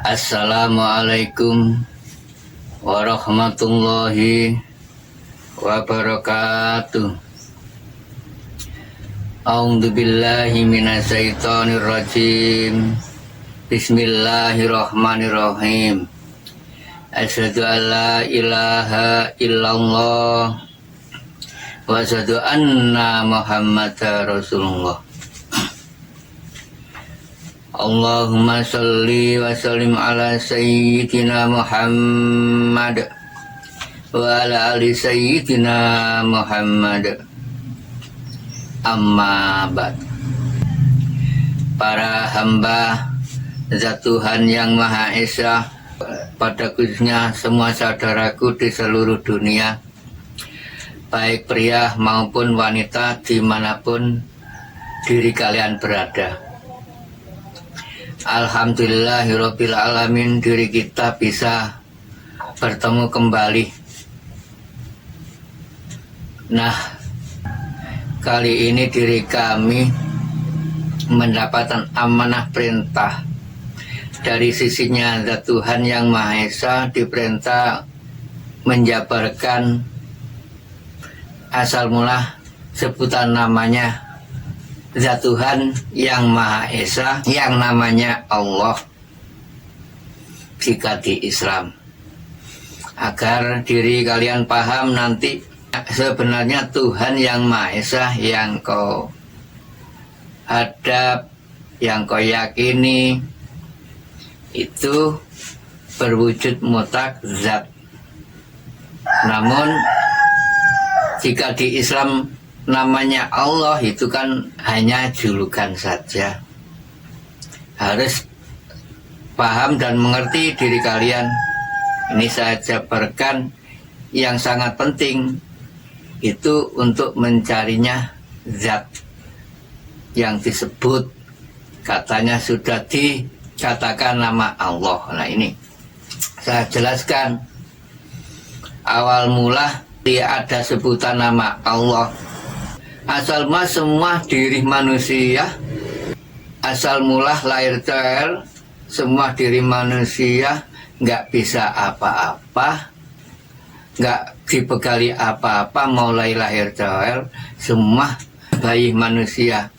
Assalamualaikum warahmatullahi wabarakatuh. A'udzu billahi minasyaitonir rajim. Bismillahirrahmanirrahim. Asyhadu an la ilaha illallah wa asyhadu anna Muhammadar Rasulullah. Allahumma sholli wa sallim ala sayyidina Muhammad wa ala ali sayyidina Muhammad. Amma ba'd. Para hamba Zat Tuhan yang Maha Esa, pada khususnya semua saudaraku di seluruh dunia, baik pria maupun wanita dimanapun diri kalian berada. Alhamdulillahirabbil alamin, diri kita bisa bertemu kembali. Nah, kali ini diri kami mendapatkan amanah perintah dari sisinya Zat Tuhan yang Maha Esa, diperintah menjabarkan asal mula sebutan namanya Zat Tuhan yang Maha Esa, yang namanya Allah jika di Islam, agar diri kalian paham nanti sebenarnya Tuhan yang Maha Esa yang kau hadap, yang kau yakini itu berwujud mutlak zat. Namun jika di Islam namanya Allah, itu kan hanya julukan saja. Harus paham dan mengerti diri kalian. Ini saya jabarkan yang sangat penting, itu untuk mencarinya zat yang disebut, katanya sudah dikatakan nama Allah. Nah, ini saya jelaskan. Awal mula dia ada sebutan nama Allah. Asal mula semua diri manusia, asal mula lahir cahel, semua diri manusia nggak bisa apa-apa, nggak dibekali apa-apa, mulai lahir cahel, semua bayi manusia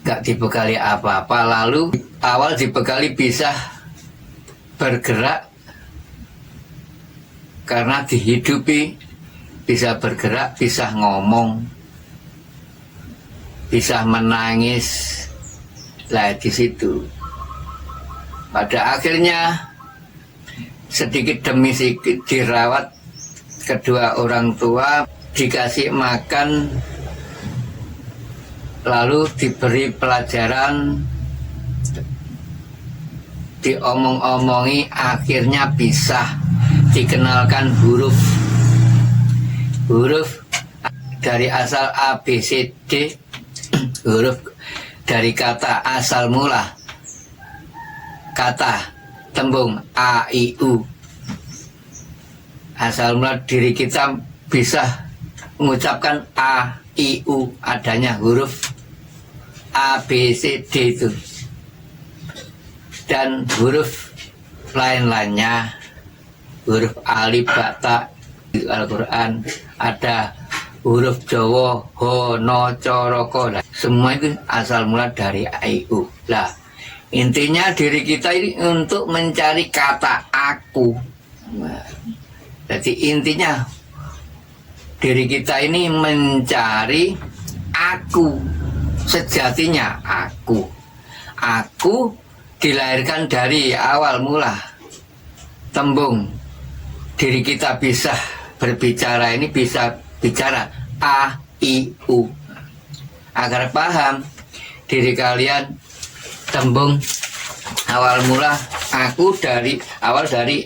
nggak dibekali apa-apa, lalu awal dibekali bisa bergerak karena dihidupi, bisa bergerak, bisa ngomong, bisa menangis. Lah di situ pada akhirnya sedikit demi sedikit dirawat kedua orang tua, dikasih makan, lalu diberi pelajaran, diomong-omongi, akhirnya bisa dikenalkan huruf dari asal A, B, C, D, huruf dari kata asal mula kata tembung A, I, U. Asal mula diri kita bisa mengucapkan A, I, U, adanya huruf A, B, C, D itu, dan huruf lain-lainnya, huruf alif, ba, ta. Di Al-Quran ada huruf Jawa, ho, no, co, roko. Semua itu asal mula dari A-I-U. Lah, intinya diri kita ini untuk mencari kata aku. Nah, jadi intinya diri kita ini mencari aku, sejatinya aku. Aku dilahirkan dari awal mula tembung diri kita bisa berbicara, ini bisa bicara A, I, U. Agar paham diri kalian, tembung awal mula aku dari awal dari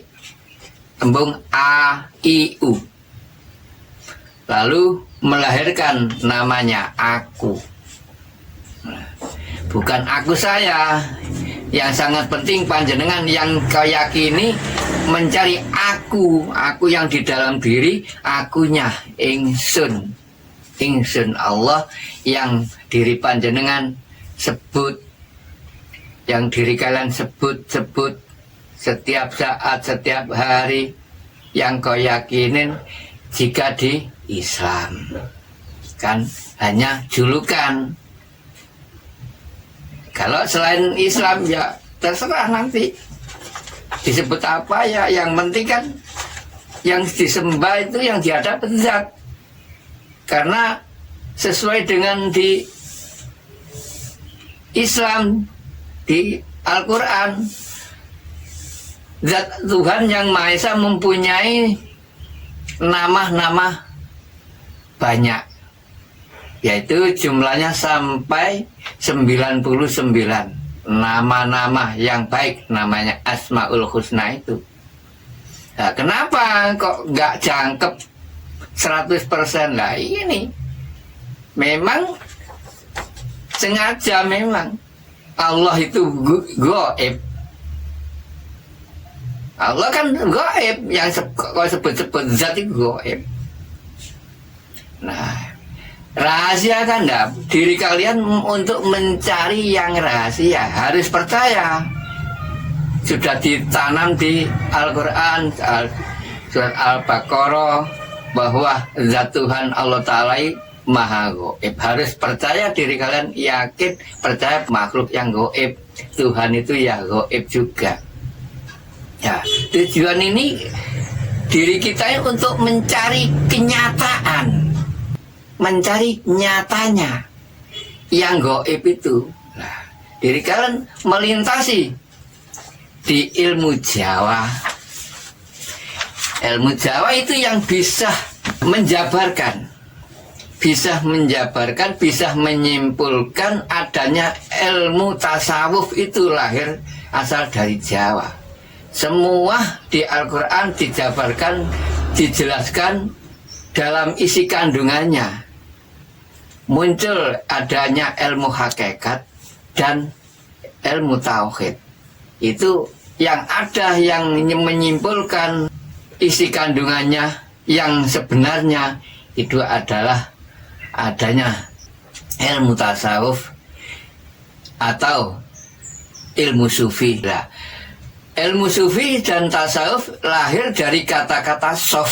tembung A, I, U, lalu melahirkan namanya aku. Bukan aku saya. Yang sangat penting panjenengan yang kau yakini mencari aku yang di dalam diri, akunya ingsun Allah yang diri panjenengan sebut yang diri kalian sebut-sebut setiap saat, setiap hari, yang kau yakinin jika di Islam kan hanya julukan. Kalau selain Islam ya terserah nanti disebut apa ya, yang penting kan yang disembah itu yang dihadap zat, karena sesuai dengan di Islam, di Al-Quran, zat Tuhan yang Maha Esa mempunyai nama-nama banyak, yaitu jumlahnya sampai 99 nama-nama yang baik, namanya Asmaul Husna itu. Nah, kenapa kok nggak jangkep 100%? Lah ini memang sengaja, memang Allah itu gaib. Allah kan gaib, yang kau sebut-sebut zat itu gaib. Nah, rahasia kan enggak? Diri kalian untuk mencari yang rahasia harus percaya. Sudah ditanam di Al-Quran, surat Al-Baqarah, bahwa zat Tuhan Allah Ta'ala Maha Gaib. Harus percaya, diri kalian yakin, percaya makhluk yang gaib, Tuhan itu ya gaib juga. Ya, tujuan ini diri kita untuk mencari kenyataan, mencari nyatanya yang gaib itu. Nah, diri kalian melintasi di ilmu Jawa. Ilmu Jawa itu yang bisa menjabarkan, bisa menyimpulkan adanya ilmu tasawuf itu lahir asal dari Jawa. Semua di Al-Quran dijabarkan, dijelaskan dalam isi kandungannya. Muncul adanya ilmu hakikat dan ilmu tauhid. Itu yang ada, yang menyimpulkan isi kandungannya yang sebenarnya itu adalah adanya ilmu tasawuf atau ilmu sufi. Nah, ilmu sufi dan tasawuf lahir dari kata-kata sof.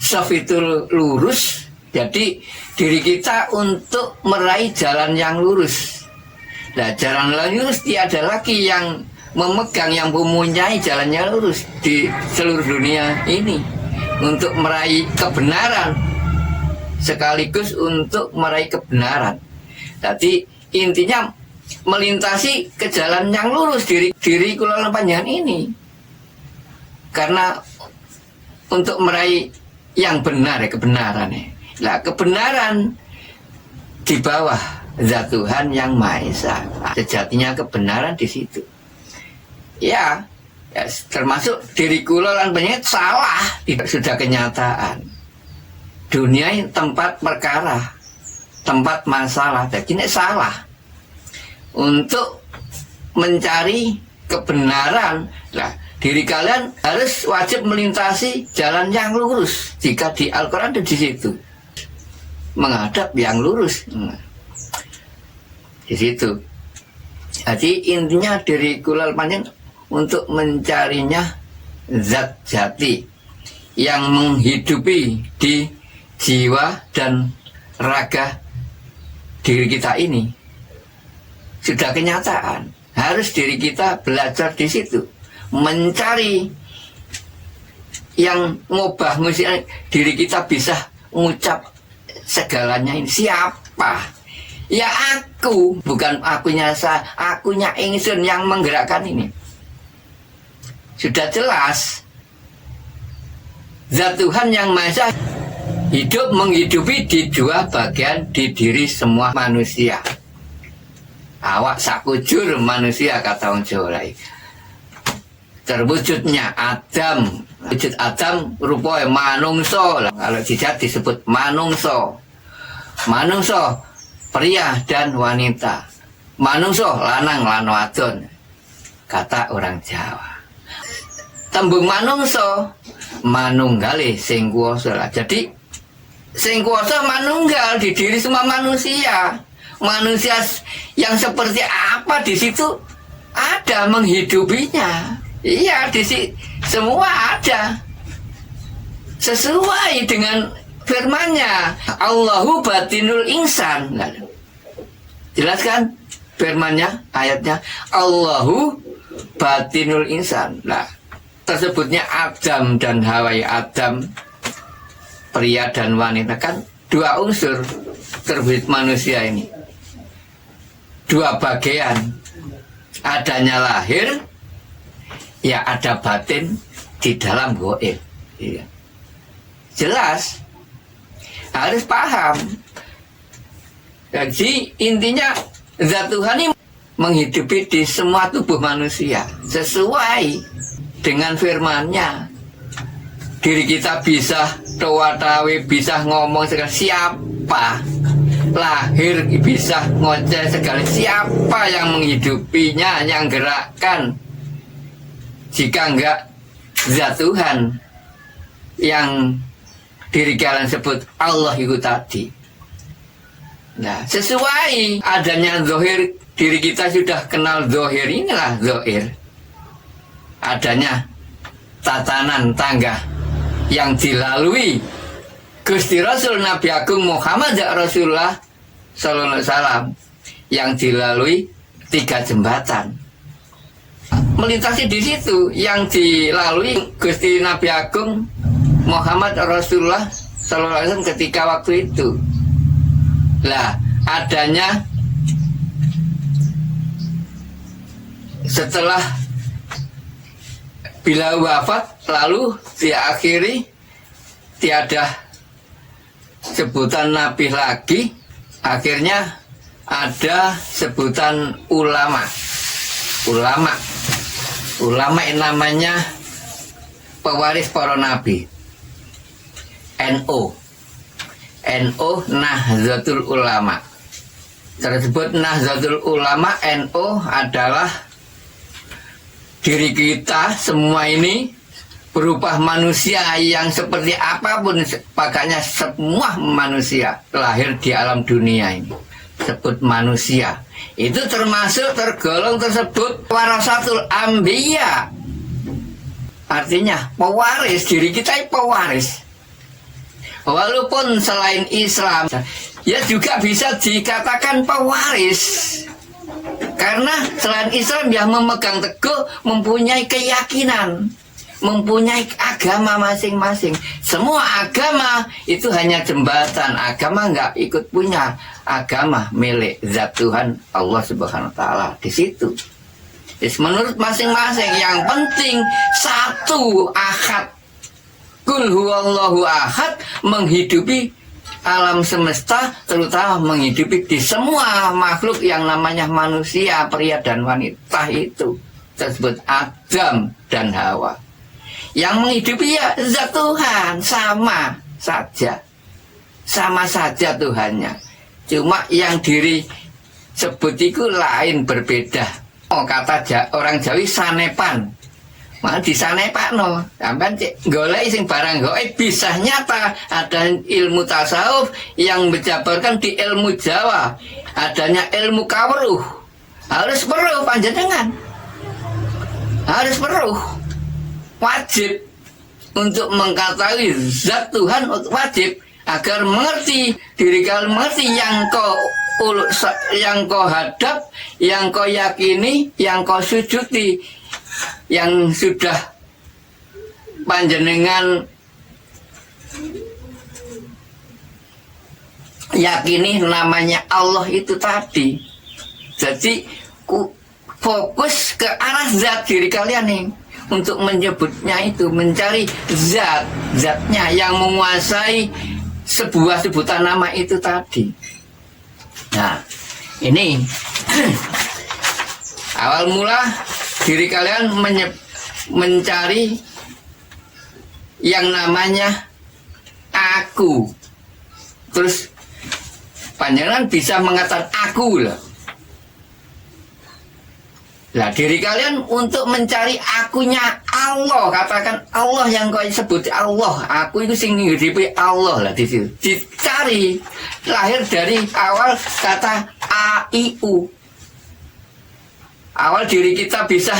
Sof itu lurus, jadi diri kita untuk meraih jalan yang lurus. Nah, jalan lurus tiada lagi yang memegang, yang mempunyai jalannya lurus di seluruh dunia ini untuk meraih kebenaran, sekaligus untuk meraih kebenaran. Jadi intinya melintasi ke jalan yang lurus diri kula panjenengan ini, karena untuk meraih yang benar, kebenaran. Nah, kebenaran di bawah zat Tuhan yang Maha Esa. Sejatinya kebenaran di situ. Ya, termasuk diri kula lan panjenengan salah, tidak sudah kenyataan. Dunia ini tempat perkara, tempat masalah. Jadi ini salah. Untuk mencari kebenaran, nah, diri kalian harus wajib melintasi jalan yang lurus. Jika di Al-Quran di situ menghadap yang lurus. Di situ. Jadi intinya diri kula panjenengan untuk mencarinya zat jati yang menghidupi di jiwa dan raga diri kita ini. Sudah kenyataan. Harus diri kita belajar di situ, mencari yang ngubah diri kita bisa mengucap segalanya ini. Siapa? Ya aku, bukan akunya saya, akunya ingsun yang menggerakkan ini. Sudah jelas. Zat Tuhan yang Maha Esa hidup menghidupi di dua bagian di diri semua manusia. Awak sakujur manusia, kata orang Jawa. Terwujudnya Adam, wujud Adam rupanya manungso. Kalau dijat disebut manungso. Manungso pria dan wanita, manungso lanang lan wadon, kata orang Jawa. Tembung manungso manunggale sing kuwasa. Jadi sing kuwasa manunggal di diri semua manusia. manusia yang seperti apa di situ ada menghidupinya. Iya, di situ semua ada sesuai dengan firman-Nya. Allahu batinul insan. Jelaskan firman-Nya, ayatnya. Allahu batinul insan. Nah, tersebutnya Adam dan Hawa. Adam, pria dan wanita, kan dua unsur terwujud manusia ini. Dua bagian. Adanya lahir, ya ada batin di dalam goib. Iya. Jelas, harus paham. Jadi intinya zat Tuhan ini menghidupi di semua tubuh manusia sesuai dengan firman-Nya. Diri kita bisa tawa-tawa, bisa ngomong segala, siapa? Lahir bisa ngoceh segala, siapa yang menghidupinya, yang gerakkan? Jika enggak zat Tuhan yang diri kalian sebut Allah itu tadi. Nah, sesuai adanya zohir, diri kita sudah kenal zohir, inilah zohir. Adanya tatanan tangga yang dilalui Gusti Rasul Nabi Agung Muhammad Rasulullah Sallallahu Alaihi Wasallam, yang dilalui 3 jembatan. Melintasi di situ yang dilalui Gusti Nabi Agung Muhammad Rasulullah Sallallahu Alaihi Wasallam ketika waktu itu. Lah, adanya setelah bila wafat lalu diakhiri tiada sebutan nabi lagi, akhirnya ada sebutan ulama. Ulama yang namanya pewaris para nabi. NO, Nahdlatul Ulama. Tersebut Nahdlatul Ulama, NO adalah diri kita semua ini berupa manusia yang seperti apapun, pakainya semua manusia lahir di alam dunia ini. Sebut manusia. Itu termasuk tergolong tersebut warasatul anbiya. Artinya pewaris, diri kita ini pewaris. Walaupun selain Islam, ya juga bisa dikatakan pewaris. Karena selain Islam yang memegang teguh, mempunyai keyakinan, mempunyai agama masing-masing. Semua agama itu hanya jembatan. Agama nggak ikut punya agama milik zat Tuhan Allah Subhanahu Wa Taala di situ. Menurut masing-masing, yang penting satu ahad. Kul huwallahu ahad, menghidupi alam semesta, terutama menghidupi di semua makhluk yang namanya manusia, pria dan wanita itu tersebut Adam dan Hawa. Yang menghidupi ya zat Tuhan, sama saja Tuhannya. Cuma yang diri sebut itu lain, berbeda. Oh, kata orang Jawi sanepan. Malah di sana Pak no, sampai golek sing barang goib bisa nyata. Ada ilmu tasawuf yang menjabarkan di ilmu Jawa, adanya ilmu kawruh. Harus weruh panjenengan, harus weruh, wajib untuk mengetahui zat Tuhan, wajib agar mengerti diri kalian, mengerti yang kau hadap, yang kau yakini, yang kau sujudi, yang sudah panjenengan yakini namanya Allah itu tadi. Jadi fokus ke arah zat diri kalian nih, untuk menyebutnya itu, mencari zatnya yang menguasai sebuah sebutan nama itu tadi. Nah, ini awal mula diri kalian mencari yang namanya aku. Terus panjenengan bisa mengatakan aku lah. Nah, diri kalian untuk mencari akunya Allah, katakan Allah yang kau sebut Allah. Aku itu sing nghidupi Allah lah di situ. Dicari, lahir dari awal kata A, I, U. Awal diri kita bisa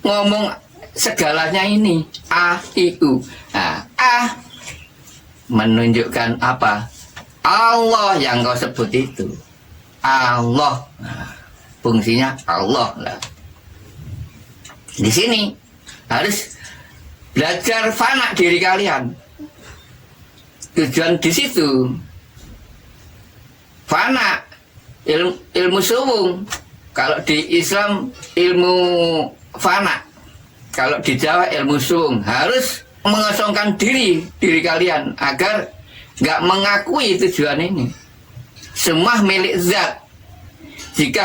ngomong segalanya ini. A, I, U. Nah, A menunjukkan apa? Allah yang kau sebut itu. Allah. Nah, fungsinya Allah lah. Di sini harus belajar fana diri kalian. Tujuan di situ fana, ilmu suwung. Kalau di Islam ilmu fana, kalau di Jawa ilmu suwung. Harus mengosongkan diri kalian agar nggak mengakui tujuan ini. Semua milik zat. Jika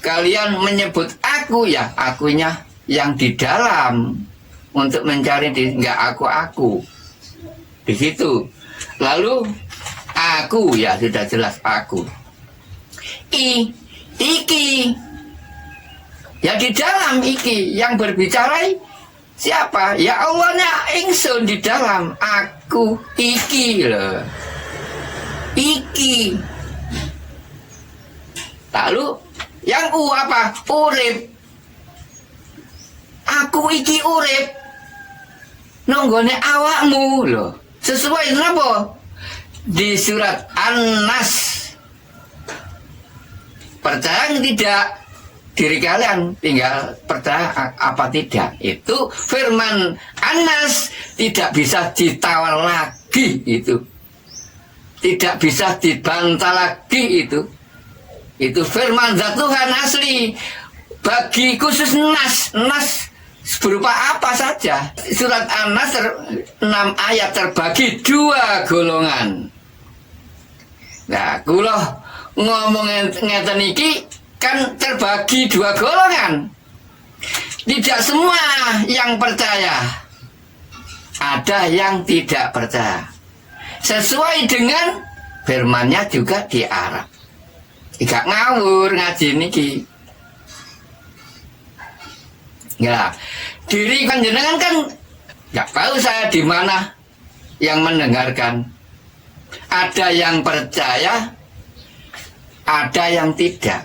kalian menyebut aku, ya akunya yang di dalam untuk mencari diri, nggak aku. Di situ. Lalu aku, ya sudah jelas aku. Iki. Ya di dalam iki yang berbicara siapa? Ya Allahnya ingsun di dalam aku iki loh. Iki. Lalu yang U apa? Urip. Aku iki urip. Nonggone awakmu loh. Sesuai kenapa? Di surat An-Nas. Percaya tidak? Diri kalian tinggal percaya apa tidak. Itu firman An-Nas tidak bisa ditawar lagi itu. Tidak bisa dibantah lagi itu. Itu firman zat Tuhan asli. Bagi khusus Nas berupa apa saja. Surat An-Nas 6 ayat terbagi 2 golongan. Nah, kula ngomong ngeten iki kan terbagi 2 golongan. Tidak semua yang percaya. Ada yang tidak percaya. Sesuai dengan firmannya juga di Arab. Gak ngawur ngaji niki. Ya, diri panjenengan kan gak tahu saya di mana yang mendengarkan. Ada yang percaya, ada yang tidak.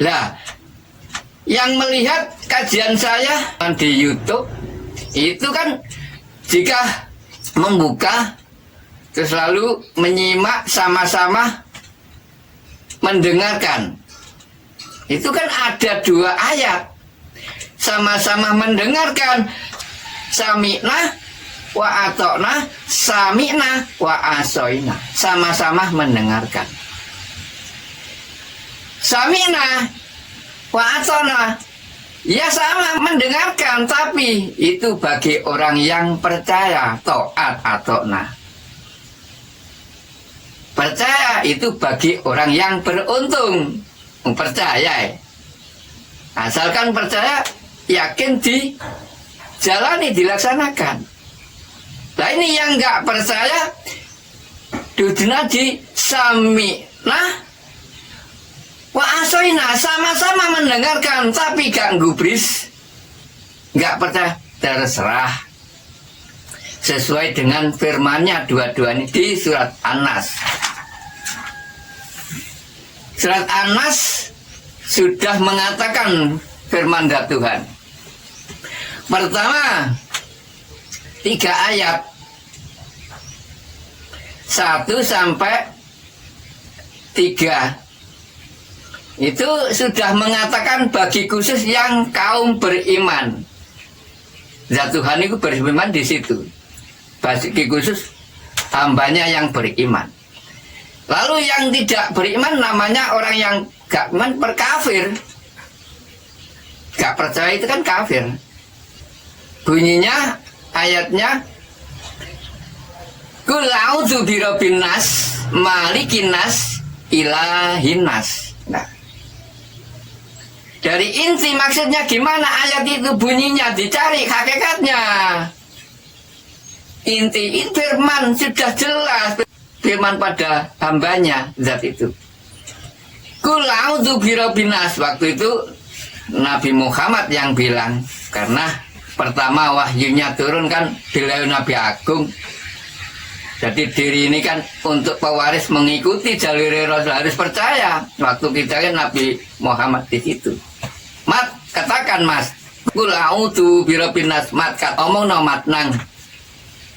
Lah, yang melihat kajian saya di YouTube itu kan jika membuka terus lalu menyimak sama-sama mendengarkan. Itu kan ada 2 ayat. Sama-sama mendengarkan. Sami'na wa atokna, sami'na wa asoina. Sama-sama mendengarkan. Sami'na wa atokna, ya sama mendengarkan, tapi itu bagi orang yang percaya. To'at atokna. Percaya itu bagi orang yang beruntung. Percaya. Asalkan percaya, yakin dijalani, dilaksanakan. Nah ini yang nggak percaya, duduknya di sami'na wa asoina, sama-sama mendengarkan tapi gak gubris, gak percaya, terserah. Sesuai dengan firmannya dua-dua ini di surat An-Nas. Surat An-Nas sudah mengatakan firman dari Tuhan. Pertama 3 ayat 1 sampai 3 itu sudah mengatakan bagi khusus yang kaum beriman. Zat Tuhan itu beriman di situ. Bagi khusus hambanya yang beriman. Lalu yang tidak beriman namanya orang yang gak iman, berkafir. Gak percaya itu kan kafir. Bunyinya ayatnya Qul a'udzu birabbin nas, malikin nas, ilahin nas. Nah, dari inti maksudnya gimana ayat itu bunyinya, dicari hakikatnya. Inti firman sudah jelas, firman pada hambanya zat itu. Qul a'udzu birabbin nas, waktu itu Nabi Muhammad yang bilang, karena pertama wahyunya turun kan beliau Nabi Agung. Jadi diri ini kan untuk pewaris mengikuti jalur Rasul, harus percaya. Waktu kita kan Nabi Muhammad di situ. Mat, katakan Mas, kul a'udzu birabbin nas, mat omong no mat nang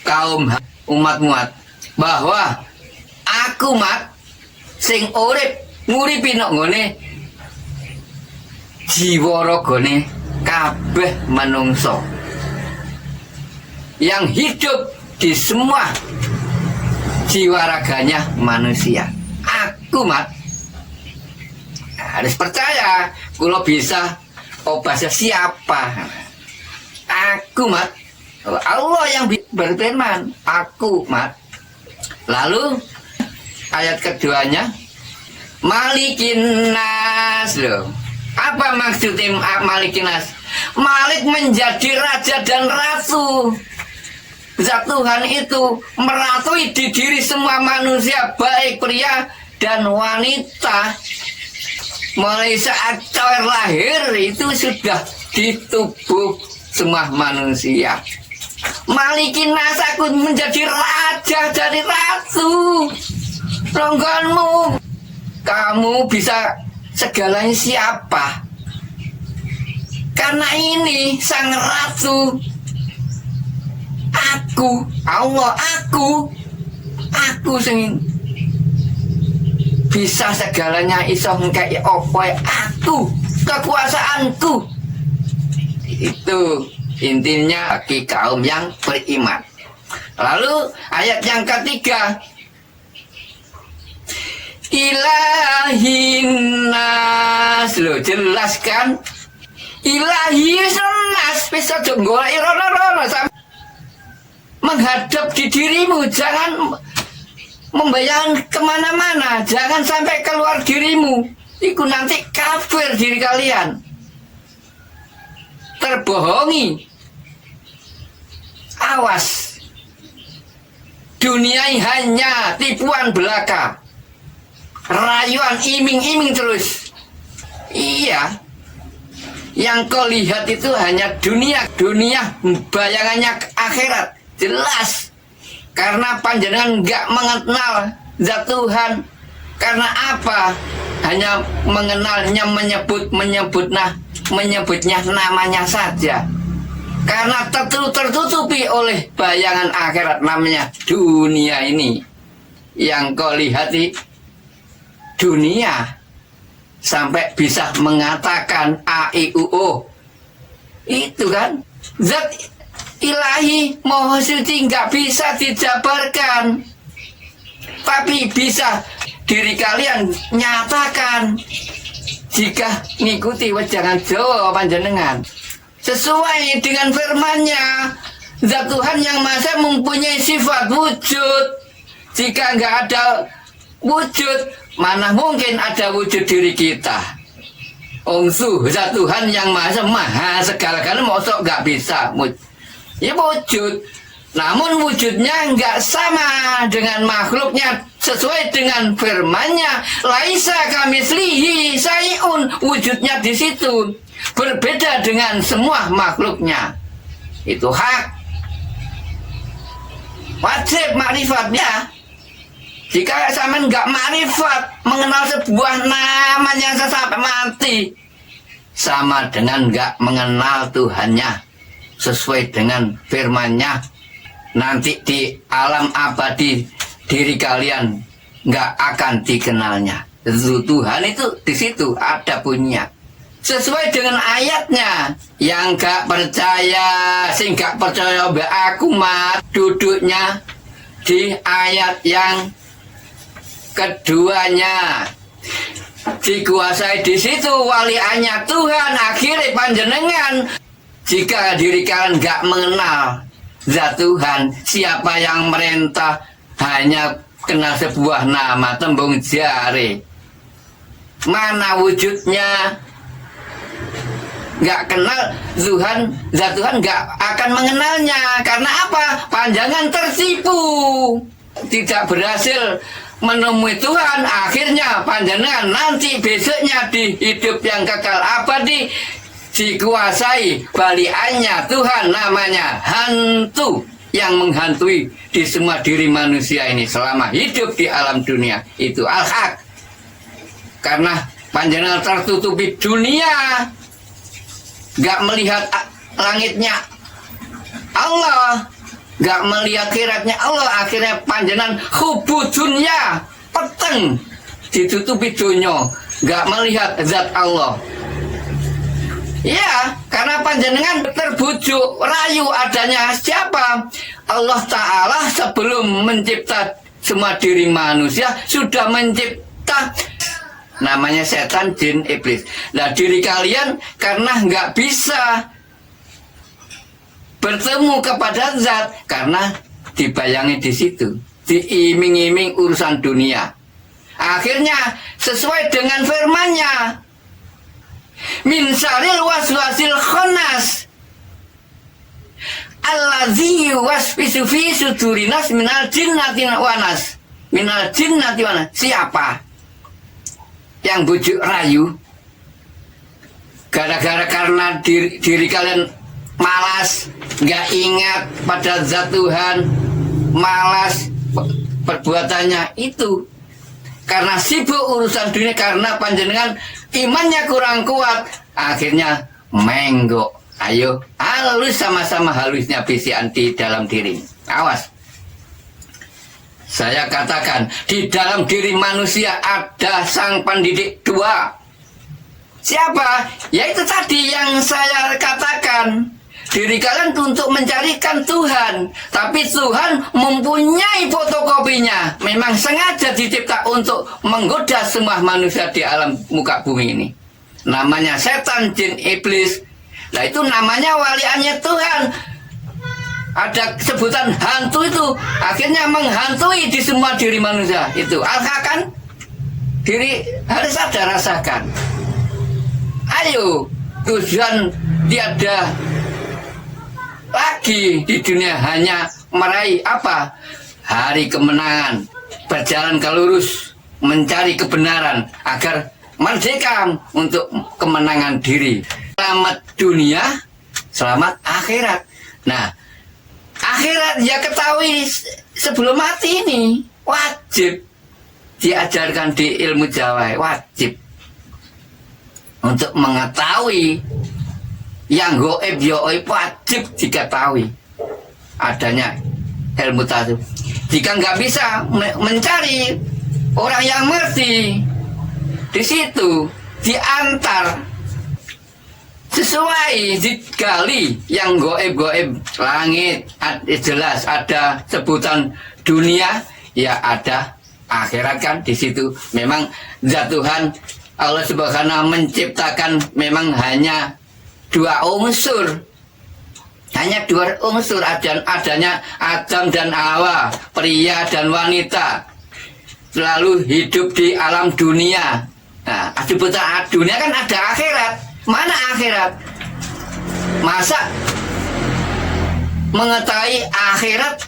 kaum umat muat bahwa aku mat sing urip nguripi nok ngene jiwa ragane kabeh manungsa yang hidup di semua jiwa raganya manusia. Aku mat harus percaya. Kalau bisa bahasa siapa? Aku mat Allah yang berfirman. Aku mat. Lalu ayat keduanya Malikin Nas loh. Apa maksudnya Malikin Nas? Malik menjadi raja dan ratu. Zat Tuhan itu meratui di diri semua manusia, baik pria dan wanita. Mulai saat cair lahir itu sudah di tubuh semua manusia. Malikin Nas, aku menjadi raja dari ratu. Ronggonmu, kamu bisa segalanya siapa? Karena ini sang ratu. Aku, Allah, aku sing bisa segalanya, iso ngkei opo, aku, kekuasaanku. Itu intinya bagi kaum yang beriman. Lalu ayat yang ketiga, Ilahin Nas, lo jelaskan Ilahi Nas, bisa jonggol irono-rono menghadap di dirimu, jangan membayangkan kemana-mana, jangan sampai keluar dirimu. Itu nanti kafir diri kalian, terbohongi. Awas, dunia ini hanya tipuan belaka, rayuan iming-iming terus. Iya, yang kau lihat itu hanya dunia bayangannya akhirat. Jelas, karena panjenengan nggak mengenal zat Tuhan. Karena apa? Hanya mengenalnya, menyebutnya namanya saja. Karena tertutupi oleh bayangan akhirat, namanya dunia ini. Yang kau lihat di dunia sampai bisa mengatakan A I U O, itu kan zat Ilahi Maha Suci nggak bisa dijabarkan, tapi bisa diri kalian nyatakan jika ngikuti wejangan Jawa panjenengan sesuai dengan firman-Nya. Zat Tuhan yang Maha mempunyai sifat wujud. Jika nggak ada wujud, mana mungkin ada wujud diri kita? Zat Tuhan yang maha segala-galanya, mosok nggak bisa ya wujud, namun wujudnya nggak sama dengan makhluknya, sesuai dengan firman-Nya. Laisa kamitslihi syai'un, wujudnya di situ berbeda dengan semua makhluknya. Itu hak, wajib makrifatnya. Jika sama nggak makrifat, mengenal sebuah namanya sampai mati, sama dengan nggak mengenal Tuhannya sesuai dengan firman-Nya. Nanti di alam abadi diri kalian nggak akan dikenalnya. Tuhan itu di situ ada punya sesuai dengan ayatnya. Yang nggak percaya, sing nggak percaya be aku mat, duduknya di ayat yang keduanya, dikuasai di situ waliannya Tuhan. Akhirnya panjenengan, jika diri kalian nggak mengenal zat Tuhan, siapa yang merintah, hanya kenal sebuah nama, tembung jare, mana wujudnya, nggak kenal Tuhan, zat Tuhan nggak akan mengenalnya. Karena apa? Panjangan tertipu, tidak berhasil menemui Tuhan. Akhirnya panjenengan nanti besoknya di hidup yang kekal abadi dikuasai baliannya Tuhan, namanya hantu yang menghantui di semua diri manusia ini selama hidup di alam dunia. Itu al-haq. Karena panjenengan tertutupi dunia, gak melihat langitnya Allah, gak melihat akhiratnya Allah. Akhirnya panjenengan hubu dunia, peteng, ditutupi dunia, gak melihat zat Allah. Ya, karena panjenengan terbujuk rayu adanya siapa? Allah Ta'ala sebelum mencipta semua diri manusia sudah mencipta namanya setan, jin, iblis. Nah, diri kalian karena nggak bisa bertemu kepada zat karena dibayangi di situ, diiming-iming urusan dunia. Akhirnya sesuai dengan firman-Nya, min syarril waswasil khannas allazi yuwaswisu fi sudurinas minal jinnati wanas. Minal jinnati wanas. Siapa yang bujuk rayu gara-gara karena diri kalian malas, nggak ingat pada zat Tuhan, malas perbuatannya itu karena sibuk urusan dunia, karena panjenengan imannya kurang kuat, akhirnya menggok. Ayo halus, sama-sama halusnya bisian di dalam diri. Awas, saya katakan di dalam diri manusia ada sang pendidik dua. Siapa? Yaitu tadi yang saya katakan, diri kalian untuk mencarikan Tuhan, tapi Tuhan mempunyai fotokopinya. Memang sengaja dicipta untuk menggoda semua manusia di alam muka bumi ini. Namanya setan, jin, iblis. Nah, itu namanya waliannya Tuhan. Ada sebutan hantu itu, akhirnya menghantui di semua diri manusia. Itu al-haq kan? Diri harus ada rasakan. Ayo, tujuan tiada lagi di dunia, hanya meraih apa? Hari kemenangan, berjalan ke lurus, mencari kebenaran agar merdeka untuk kemenangan diri. Selamat dunia, selamat akhirat. Nah, akhirat ya ketahui sebelum mati ini wajib diajarkan di ilmu Jawa, wajib untuk mengetahui yang goib wajib diketahui adanya ilmu tasawuf. Jika nggak bisa mencari orang yang mengerti, di situ diantar sesuai digali yang goib, langit jelas ada sebutan dunia, ya ada akhirat kan di situ. Memang zat Tuhan Allah Subhanahu menciptakan memang hanya dua unsur, hanya dua unsur, adanya Adam dan Hawa, pria dan wanita, selalu hidup di alam dunia. Nah, sebutan dunia kan ada akhirat. Mana akhirat? Masa mengetahui akhirat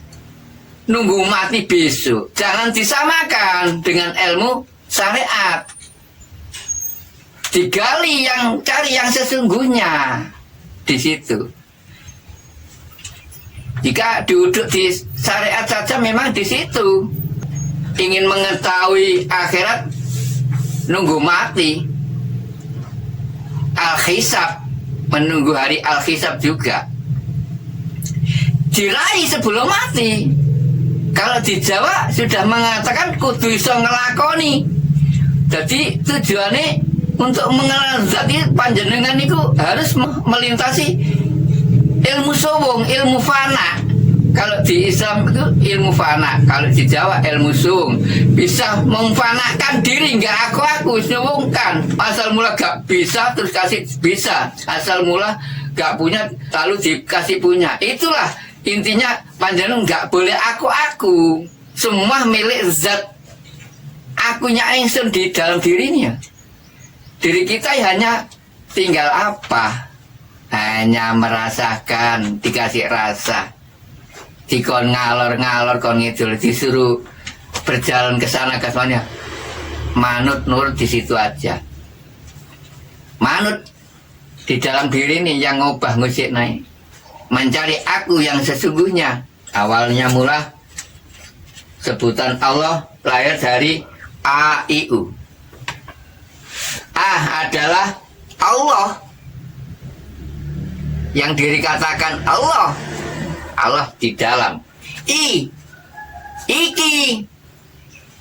nunggu mati besok? Jangan disamakan dengan ilmu syariat. Digali yang, cari yang sesungguhnya di situ. Jika duduk di syariat saja memang di situ. Ingin mengetahui akhirat nunggu mati. Al-Hisab, menunggu hari Al-Hisab juga diraih sebelum mati. Kalau di Jawa sudah mengatakan kudu iso ngelakoni. Jadi tujuannya untuk mengenal zat panjenengan itu harus melintasi ilmu suwung, ilmu fana. Kalau di Islam itu ilmu fana, kalau di Jawa ilmu suwung. Bisa memfanakan diri, nggak aku suwungkan. Asal mula gak bisa terus kasih bisa. Asal mula gak punya lalu dikasih punya. Itulah intinya panjenengan nggak boleh aku. Semua milik zat akunya ingsun di dalam dirinya. Diri kita hanya tinggal apa? Hanya merasakan, dikasih rasa. Dikon ngalor kon ngidul, disuruh berjalan ke sana ke sana, manut nurut di situ aja. Manut di dalam diri ini yang ngubah ngusik naik, mencari aku yang sesungguhnya. Awalnya mula sebutan Allah lahir dari A, I, U. A adalah Allah, yang dikatakan Allah, Allah di dalam. I, iki,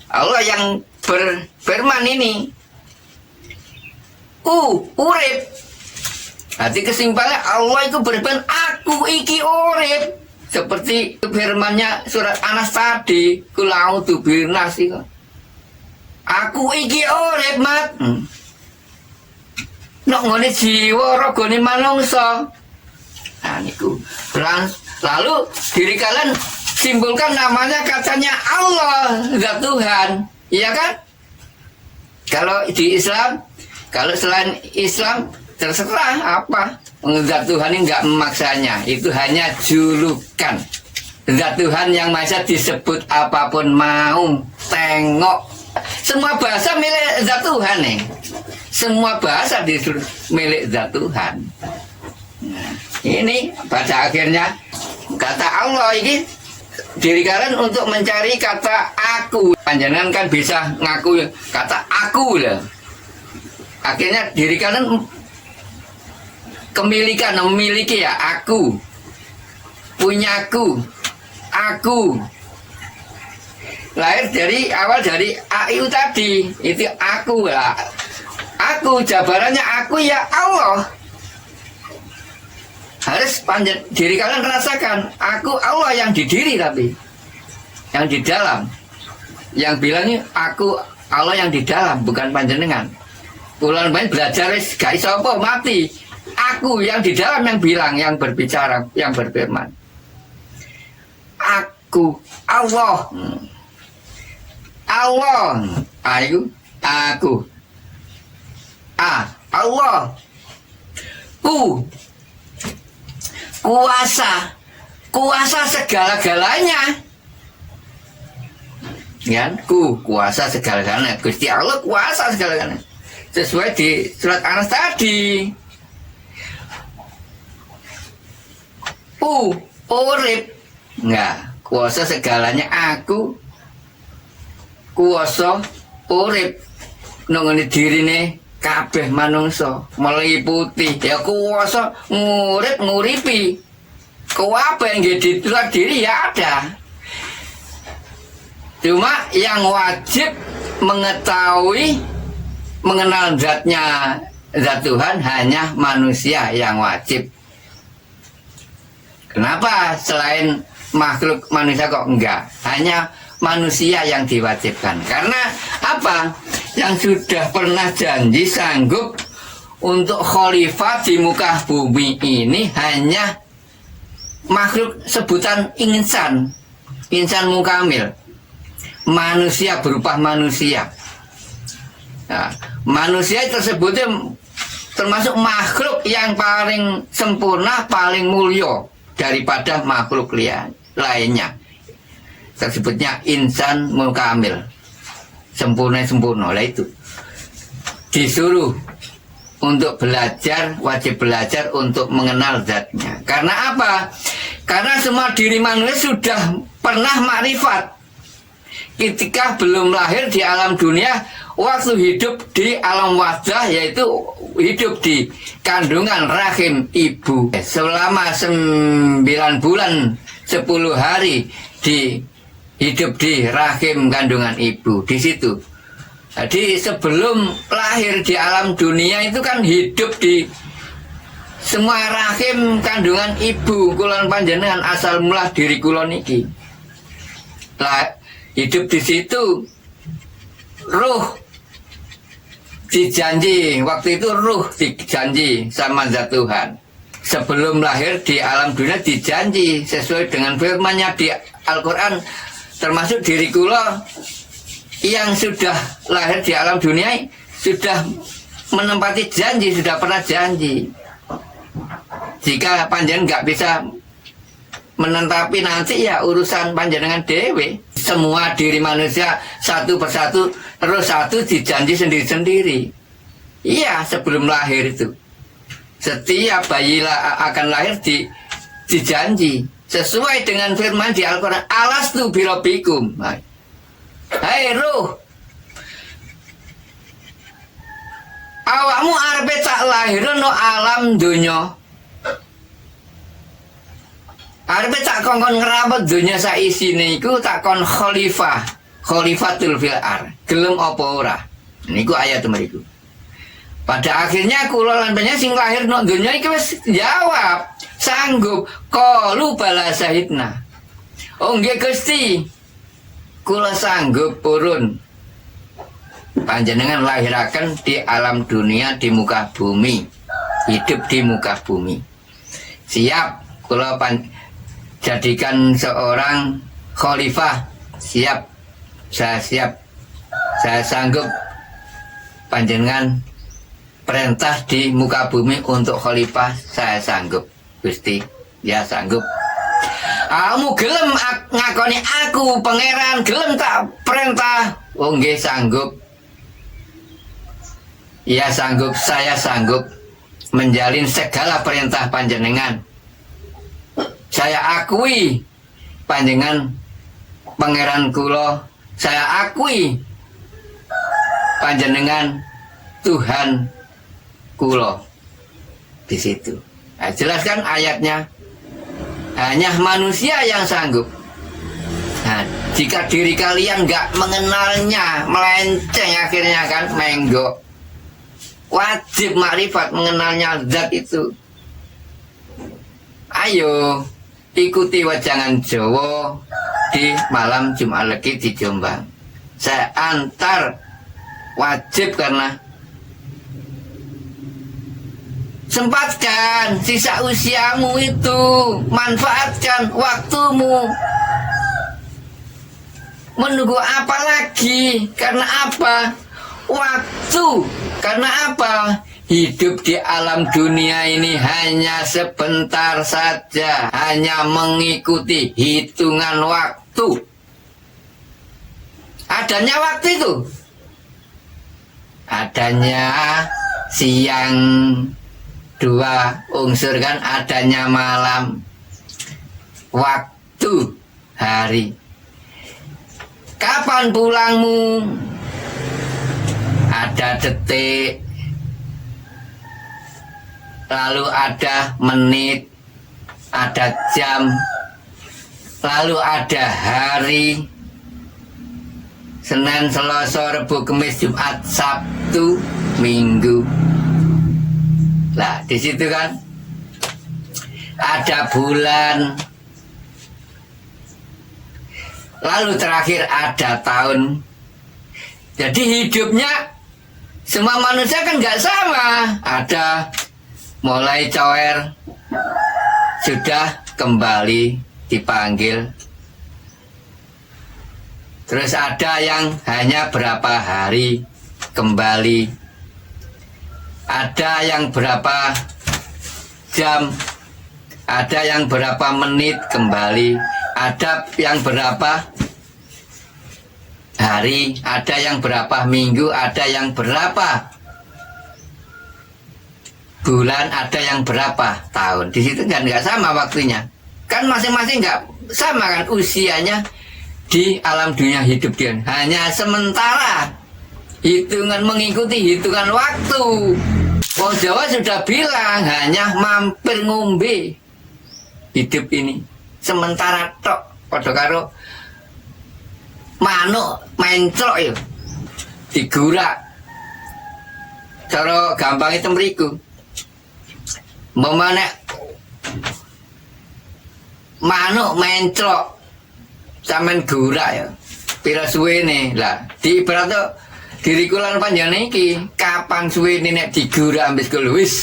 Allah yang berfirman ini. Urip. Berarti kesimpulannya Allah itu berfirman, aku iki urip. Seperti firmannya surat Anas tadi, Qul a'udzu birnas. Aku iki urip, Mat. Nok ngene jiwa ragane manungsa. Nah niku. Lalu diri kalian simpulkan namanya, katanya Allah, zat Tuhan. Iya kan? Kalau di Islam, kalau selain Islam terserah apa. Zat Tuhan ini nggak memaksanya, itu hanya julukan. Zat Tuhan yang masa disebut apapun mau, tengok. Semua bahasa milik zat Tuhan nih. Semua bahasa milik zat Tuhan. Nah, ini pada akhirnya kata Allah ini diri kalian untuk mencari kata aku. Panjenengan kan bisa ngaku kata aku lah. Akhirnya diri kalian kemilikan, memiliki ya aku, punyaku, aku. Lahir dari awal dari AIU tadi, itu aku lah. Aku, jabarannya aku ya Allah. Harus diri kalian rasakan, aku Allah yang di diri tapi, yang di dalam. Yang bilangnya aku Allah yang di dalam, bukan panjenengan. Ulang main belajar gak iso apa mati. Aku yang di dalam yang bilang, yang berbicara, yang berfirman. Aku Allah. Allah. Ayo, aku. Allah. Kuasa. Kuasa segala-galanya. Kan? Kuasa segala-galanya. Gusti Allah kuasa segala-galanya. Sesuai di surat Anas tadi. Urip. Enggak, kuasa segalanya aku. Kuasa urip nongoni dirine kabeh manungsa meliputi ya kuasa nguripi. Kuapa yang jadi luar diri ya ada. Cuma yang wajib mengetahui mengenal zatnya zat Tuhan hanya manusia yang wajib. Kenapa selain makhluk manusia kok enggak? Hanya manusia yang diwajibkan. Karena apa? Yang sudah pernah janji sanggup untuk khalifah di muka bumi ini hanya makhluk sebutan insan. Insan mukamil. Manusia berupa manusia. Nah, manusia tersebutnya termasuk makhluk yang paling sempurna, paling mulia daripada makhluk lainnya. Tersebutnya insan mukamil, sempurna lah itu. Disuruh untuk belajar, wajib belajar untuk mengenal zatnya. Karena apa? Karena semua diri manusia sudah pernah makrifat ketika belum lahir di alam dunia. Waktu hidup di alam wajah, yaitu hidup di kandungan rahim ibu selama 9 bulan 10 hari hidup di rahim kandungan ibu di situ. Jadi sebelum lahir di alam dunia itu kan hidup di semua rahim kandungan ibu. Kulon panjenengan asal mula diri kulon iki. Hidup di situ, ruh dijanji, waktu itu ruh dijanji sama zat Tuhan. Sebelum lahir di alam dunia dijanji sesuai dengan firman-Nya di Al-Quran, termasuk diri kula yang sudah lahir di alam dunia sudah menempati janji, sudah pernah janji. Jika panjenengan nggak bisa menentapi nanti ya urusan panjenengan dewe. Semua diri manusia satu persatu terus satu dijanji sendiri-sendiri. Iya, sebelum lahir itu. Setiap bayi akan lahir dijanji sesuai dengan firman di Al-Quran, alastu birabbikum. Hai ruh, awakmu arepe tak lahir no alam dunya, arepe tak kongkon ngerawat dunya saisine iku tak kon khalifatul fil ar, gelem apa ora? Niku ayat mriku. Pada akhirnya kula lan panjenengan sing lahir no dunya iki wis jawab, sanggup, qalu bala sahidna. Oh nggih Gusti, kula sanggup purun panjenengan lahiraken di alam dunia, di muka bumi, hidup di muka bumi. Siap kula jadikan seorang khalifah, siap, saya sanggup panjenengan perintah di muka bumi untuk khalifah, saya sanggup Gusti, ya sanggup. Kamu gelem ngakoni aku pangeran, gelem tak perintah? Oh nggih sanggup. Ya sanggup, saya sanggup menjalin segala perintah panjenengan. Saya akui panjenengan pangeran kula, saya akui panjenengan Tuhan kula. Di situ. Nah, jelaskan ayatnya. Hanya manusia yang sanggup. Nah, jika diri kalian nggak mengenalnya, melenceng akhirnya kan, menggok. Wajib makrifat mengenalnya zat itu. Ayo ikuti wajangan Jawa di malam Jumat Legi di Jombang. Saya antar, wajib karena sempatkan sisa usiamu itu, manfaatkan waktumu. Menunggu apa lagi? Karena apa? Waktu. Karena apa? Hidup di alam dunia ini hanya sebentar saja, hanya mengikuti hitungan waktu. Adanya waktu itu, adanya siang, dua unsur kan, adanya malam, waktu, hari. Kapan pulangmu? Ada detik, lalu ada menit, ada jam, lalu ada hari, Senin, Selasa, Rabu, Kamis, Jumat, Sabtu, Minggu. Nah, di situ kan ada bulan, lalu terakhir ada tahun. Jadi hidupnya semua manusia kan nggak sama. Ada mulai cower, sudah kembali dipanggil. Terus ada yang hanya berapa hari kembali. Ada yang berapa jam, ada yang berapa menit kembali, ada yang berapa hari, ada yang berapa minggu, ada yang berapa bulan, ada yang berapa tahun. Di situ kan nggak sama waktunya. Kan masing-masing nggak sama kan usianya di alam dunia hidup dia. Hanya sementara, hitungan mengikuti hitungan waktu. Wong Jawa sudah bilang hanya mampir ngombe hidup ini sementara tok. Padha karo manuk menclok ya digurak. Cara gampang itu mriku. Umpamane manuk menclok sampean gurak ya. Pira suwene lah diibarat diriku lan panjenengan iki kapan suwene nek digurak ambis wis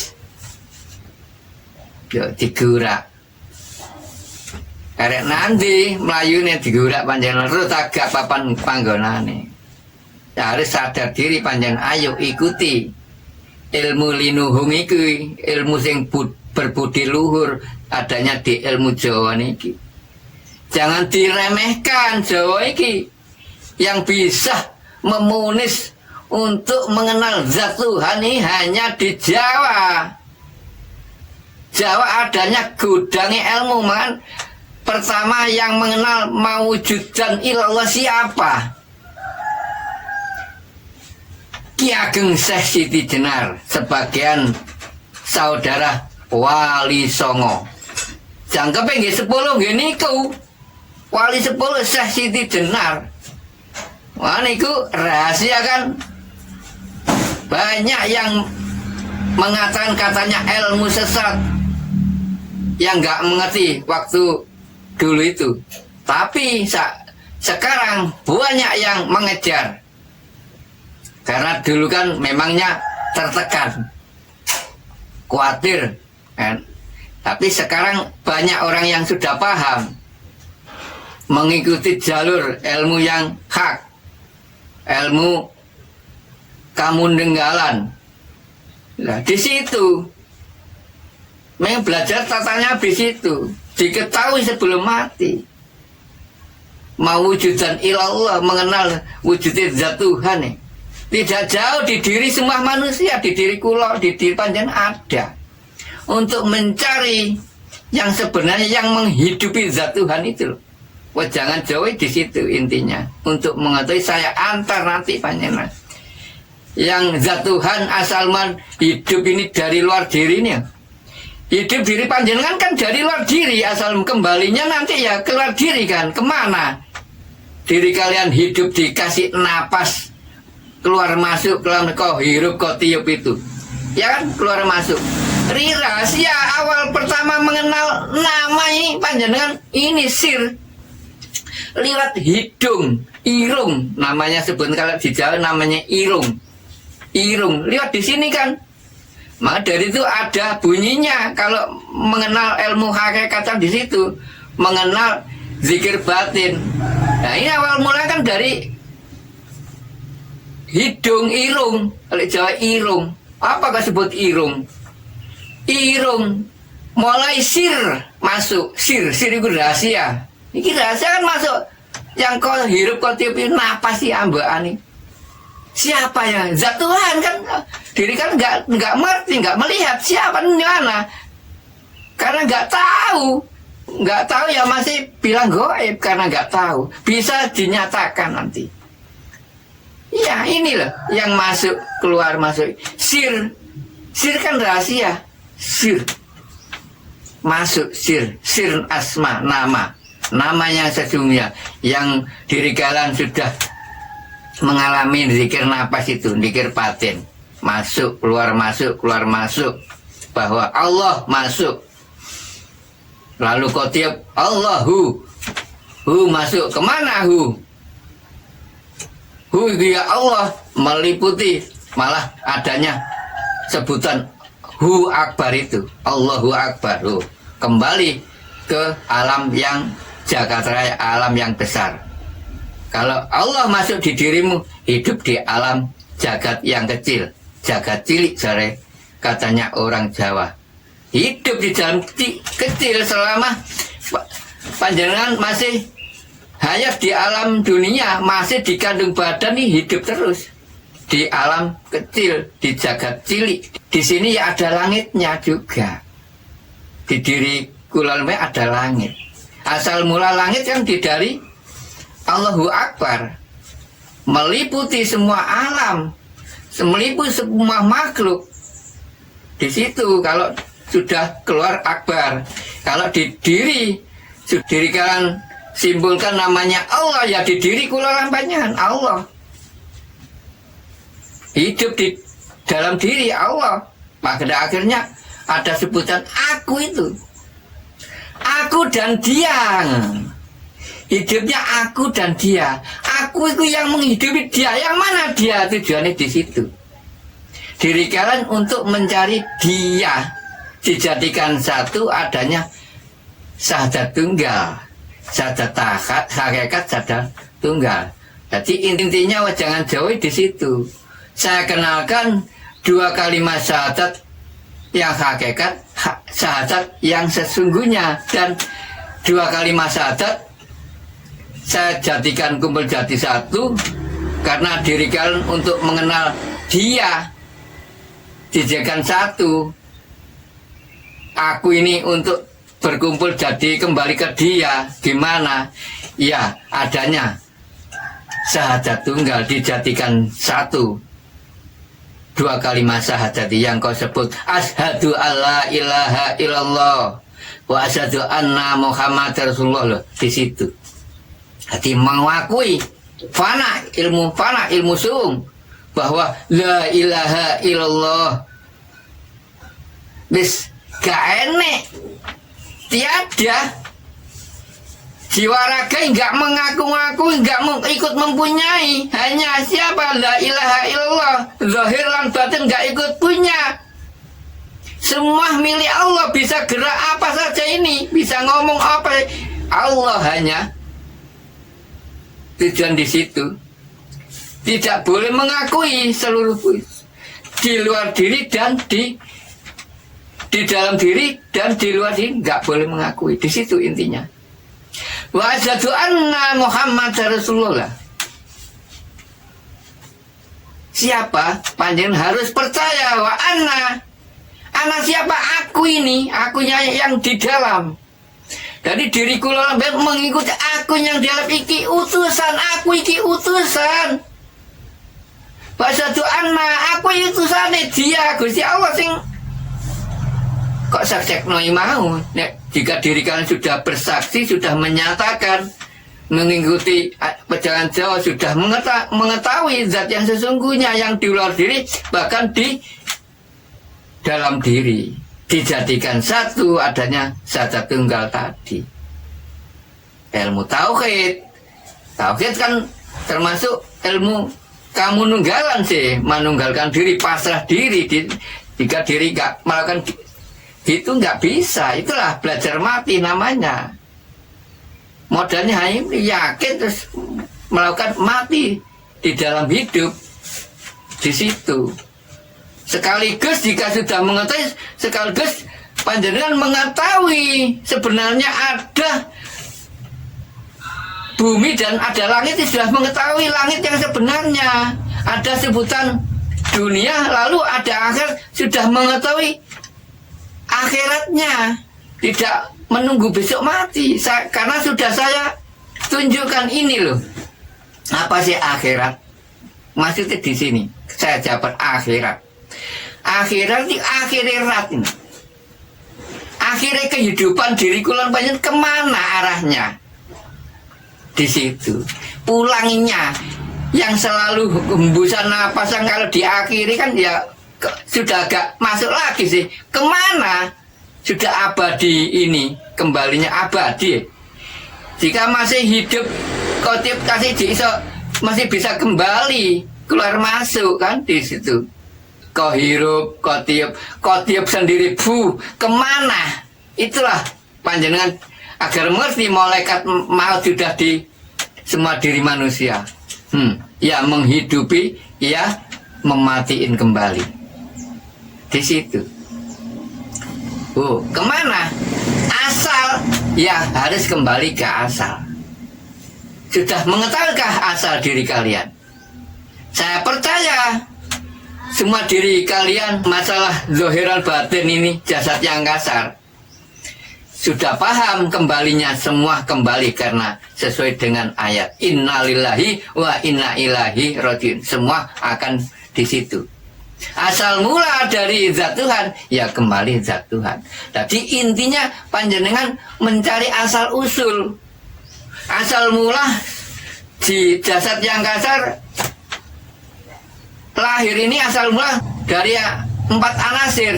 yo digurak. Arek nanti mlayune digurak panjenengan terus agak papan panggonane. Ya, harus sadar diri panjenengan, ayo ikuti ilmu linuhung iki, ilmu sing berbudi luhur adanya di ilmu Jawa niki. Jangan diremehkan Jawa iki yang bisa memunis untuk mengenal zat Tuhan ini hanya di Jawa. Jawa adanya gudangnya ilmu, man. pertama yang mengenal mawujudan ilallah siapa? Ki Ageng Syekh Siti Jenar, sebagian saudara Wali Songo. Jangkepe nggih 10 nggih niku. Wali 10 Syekh Siti Jenar. Wah niku rahasia kan. Banyak yang mengatakan katanya ilmu sesat yang nggak mengerti waktu dulu itu. Tapi sekarang banyak yang mengejar. Karena dulu kan memangnya tertekan, khawatir kan. Tapi sekarang banyak orang yang sudah paham, mengikuti jalur ilmu yang hak, ilmu kamundenggalan. Nah, di situ memang belajar tatanya di situ, diketahui sebelum mati. Mawujudan ilallah, mengenal wujudnya zat Tuhan nih. Tidak jauh di diri semua manusia, di diri kula, di diri panjenengan ada. Untuk mencari yang sebenarnya yang menghidupi zat Tuhan itu loh. Wah, jangan jauh di situ intinya. Untuk mengetahui saya antar nanti panjenengan. Yang zat Tuhan asal hidup ini dari luar dirinya. Hidup diri panjenengan kan dari luar diri, asal kembalinya nanti ya keluar diri kan. Kemana? Diri kalian hidup dikasih napas, keluar masuk, kau hirup, kau tiup itu. Ya kan, keluar masuk. Rahasia awal pertama mengenal nama ini panjenengan ini sir. Lihat hidung, irung, namanya sebut kalau di Jawa namanya irung. Irung, lihat di sini kan. Maka dari itu ada bunyinya kalau mengenal ilmu hakikatan di situ, mengenal zikir batin. Nah, ini awal mula kan dari hidung, irung, kalau Jawa irung. Apakah sebut irung? Irung, mulai sir masuk, sir itu rahasia. Ini rahasia kan masuk. Yang kau hirup, kau tiup, napas sih ambaan ini. Siapa ya? Zat Tuhan kan. Diri kan nggak ngerti, nggak melihat siapa ini mana. Karena nggak tahu ya masih bilang goib karena nggak tahu. Bisa dinyatakan nanti. Ya inilah yang masuk keluar masuk. Sir kan rahasia. Sir masuk sir asma, namanya sesungguhnya yang diri kalian sudah mengalami zikir napas itu, zikir batin, masuk keluar masuk, bahwa Allah masuk, lalu kau tiap Allahu, masuk kemana hu ya Allah, meliputi malah adanya sebutan Hu Akbar itu, Allahu Akbar. Kembali ke alam yang jagat raya, alam yang besar. Kalau Allah masuk di dirimu, hidup di alam jagat yang kecil, jagat cilik jare katanya orang Jawa. Hidup di dalam kecil selama panjenengan masih hayat di alam dunia, masih di kandung badan nih, hidup terus di alam kecil, di jagat cilik. Di sini ya ada langitnya juga. Di diri kulalme ada langit. Asal mula langit kan dari Allahu Akbar, meliputi semua alam, meliputi semua makhluk. Di situ kalau sudah keluar Akbar, kalau di diri kalian simpulkan namanya Allah, ya di diri kula lampanyahan Allah. Hidup di dalam diri Allah. Maka akhirnya ada sebutan aku itu. Aku dan dia. Hidupnya aku dan dia. Aku itu yang menghidupi dia. Yang mana dia? Tujuannya di situ. Diri kalian untuk mencari dia. Dijadikan satu adanya syahadat tunggal. Syahadat hakikat syahadat tunggal. Jadi intinya jangan jauh di situ. Saya kenalkan 2 kalimat syahadat yang hakikat, syahadat yang sesungguhnya, dan 2 kalimat syahadat saya jadikan kumpul jadi satu karena diri kalian untuk mengenal dia dijadikan satu. Aku ini untuk berkumpul jadi kembali ke dia. Gimana? Ya, adanya syahadat tunggal dijadikan satu. Dua kalimat syahadat yang kau sebut, asyhadu alla ilaha illallah wa asyhadu anna Muhammad Rasulullah, loh, di situ. Jadi mengakui fana ilmu suung, bahwa la ilaha illallah bis gak enek, tiada jiwa raga enggak mengaku-ngaku, enggak ikut mempunyai. Hanya siapa? La ilaha illallah. Zahir dan batin enggak ikut punya. Semua milik Allah. Bisa gerak apa saja ini, bisa ngomong apa, Allah hanya. Tujuan di situ. Tidak boleh mengakui seluruh di luar diri dan di dalam diri dan di luar diri, enggak boleh mengakui. Di situ intinya. Wa asyhadu anna Muhammad Rasulullah. Siapa? Panjenengan harus percaya wa anna siapa? Aku ini, akunya yang di dalam. Jadi diriku mengikuti aku yang di dalam, iki utusan, aku iki utusan. Wa asyhadu anna aku utusane dia, Gusti Allah sing kok saksekno mau. Jika diri kalian sudah bersaksi, sudah menyatakan mengikuti perjalanan Jawa, sudah mengetahui zat yang sesungguhnya yang di luar diri, bahkan di dalam diri, dijadikan satu adanya syahadat tunggal tadi. Ilmu tauhid kan termasuk ilmu kamu nunggalan sih, menunggalkan diri, pasrah diri. Jika diri gak melakukan itu nggak bisa, itulah belajar mati namanya. Modalnya hanya yakin terus melakukan mati di dalam hidup di situ. Sekaligus jika sudah mengetahui, sekaligus panjenengan mengetahui sebenarnya ada bumi dan ada langit, sudah mengetahui langit yang sebenarnya, ada sebutan dunia, lalu ada akhir, sudah mengetahui akhiratnya, tidak menunggu besok mati. Karena sudah saya tunjukkan ini loh. Apa sih akhirat? Maksudnya di sini saya jawab akhirat. Akhirat ini akhirat ini. Akhirnya kehidupan diriku lan panjenengan kemana arahnya? Di situ. Pulangnya yang selalu hembusan napas yang kalau diakhiri kan ya sudah agak masuk lagi sih. Kemana? Sudah abadi ini, kembalinya abadi. Jika masih hidup, kotip kasih masih bisa kembali keluar masuk kan di situ. Kau hirup, kotip sendiri kemana? Itulah panjenengan agar mengerti malaikat maut sudah di semua diri manusia. Ya menghidupi, ya mematiin kembali. Di situ. Kemana? Asal, ya harus kembali ke asal. Sudah mengetahuikah asal diri kalian? Saya percaya semua diri kalian masalah zahiran batin ini, jasad yang kasar, sudah paham kembalinya, semua kembali karena sesuai dengan ayat innalillahi wa inna ilaihi rajiun. Semua akan di situ. Asal mula dari zat Tuhan, ya kembali zat Tuhan. Jadi intinya panjenengan mencari asal usul. Asal mula di jasad yang kasar lahir ini asal mula dari 4 anasir,